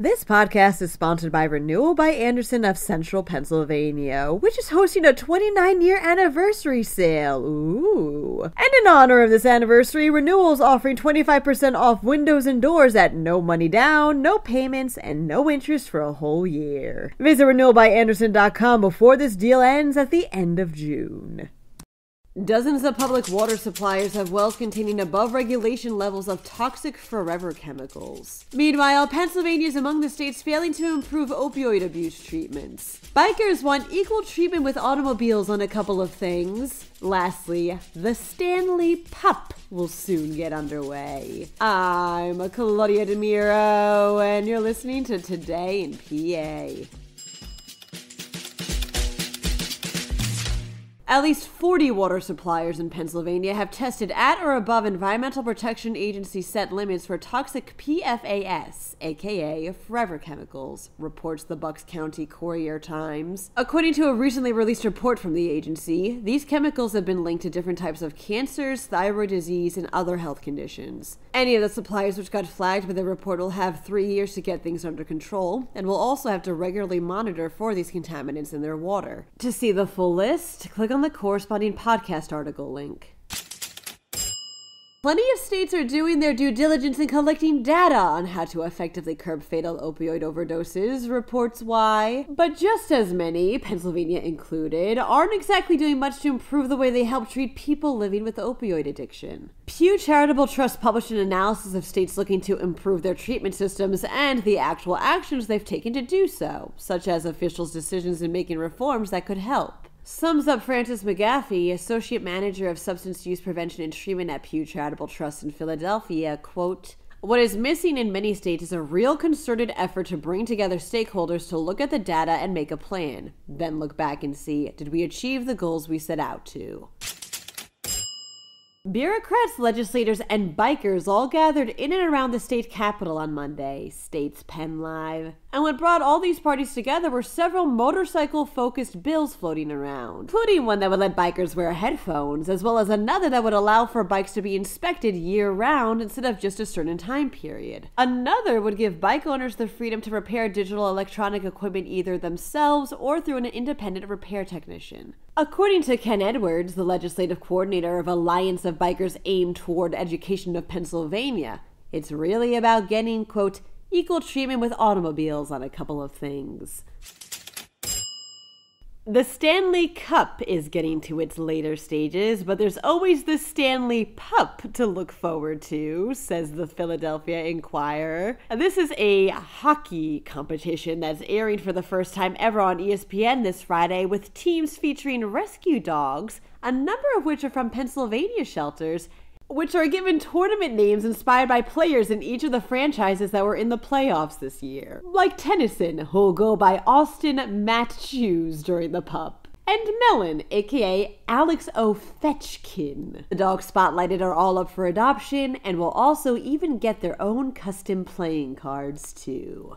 This podcast is sponsored by Renewal by Andersen of Central Pennsylvania, which is hosting a 29-year anniversary sale. Ooh. And in honor of this anniversary, Renewal is offering 25% off windows and doors at no money down, no payments, and no interest for a whole year. Visit renewalbyandersen.com before this deal ends at the end of June. Dozens of public water suppliers have wells containing above regulation levels of toxic forever chemicals. Meanwhile, Pennsylvania is among the states failing to improve opioid abuse treatments. Bikers want equal treatment with automobiles on a couple of things. Lastly, the Stanley Pup will soon get underway. I'm Claudia Dimuro, and you're listening to Today in PA. At least 40 water suppliers in Pennsylvania have tested at or above Environmental Protection Agency set limits for toxic PFAS, aka forever chemicals, reports the Bucks County Courier-Times. According to a recently released report from the agency, these chemicals have been linked to different types of cancers, thyroid disease, and other health conditions. Any of the suppliers which got flagged by the report will have 3 years to get things under control, and will also have to regularly monitor for these contaminants in their water. To see the full list, click on the corresponding podcast article link. Plenty of states are doing their due diligence in collecting data on how to effectively curb fatal opioid overdoses, reports Why. But just as many, Pennsylvania included, aren't exactly doing much to improve the way they help treat people living with opioid addiction. Pew Charitable Trust published an analysis of states looking to improve their treatment systems and the actual actions they've taken to do so, such as officials' decisions in making reforms that could help. Sums up Francis McGaffey, Associate Manager of Substance Use Prevention and Treatment at Pew Charitable Trust in Philadelphia, quote, "What is missing in many states is a real concerted effort to bring together stakeholders to look at the data and make a plan, then look back and see, did we achieve the goals we set out to?" Bureaucrats, legislators, and bikers all gathered in and around the state capitol on Monday, states PennLive. And what brought all these parties together were several motorcycle-focused bills floating around, including one that would let bikers wear headphones, as well as another that would allow for bikes to be inspected year-round instead of just a certain time period. Another would give bike owners the freedom to repair digital electronic equipment either themselves or through an independent repair technician. According to Ken Edwards, the legislative coordinator of Alliance of Bikers Aimed Toward Education of Pennsylvania, it's really about getting, quote, equal treatment with automobiles on a couple of things. The Stanley Cup is getting to its later stages, but there's always the Stanley Pup to look forward to, says the Philadelphia Inquirer. This is a hockey competition that's airing for the first time ever on ESPN this Friday, with teams featuring rescue dogs, a number of which are from Pennsylvania shelters, which are given tournament names inspired by players in each of the franchises that were in the playoffs this year. Like Tennyson, who'll go by Austin Matthews during the Pup, and Melon, aka Alex Ovechkin. The dogs spotlighted are all up for adoption and will also even get their own custom playing cards too.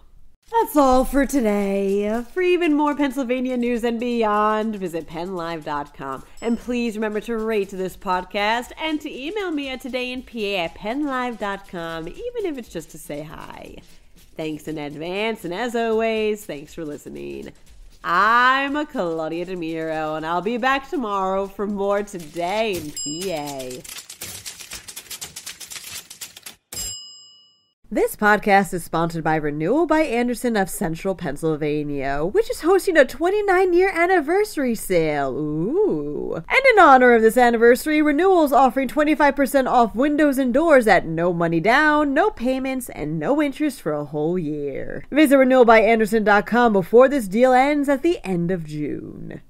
That's all for today. For even more Pennsylvania news and beyond, visit PennLive.com. And please remember to rate this podcast and to email me at todayinpa@PennLive.com, even if it's just to say hi. Thanks in advance, and as always, thanks for listening. I'm Claudia Dimuro, and I'll be back tomorrow for more Today in PA. This podcast is sponsored by Renewal by Andersen of Central Pennsylvania, which is hosting a 29-year anniversary sale. Ooh. And in honor of this anniversary, Renewal is offering 25% off windows and doors at no money down, no payments, and no interest for a whole year. Visit renewalbyandersen.com before this deal ends at the end of June.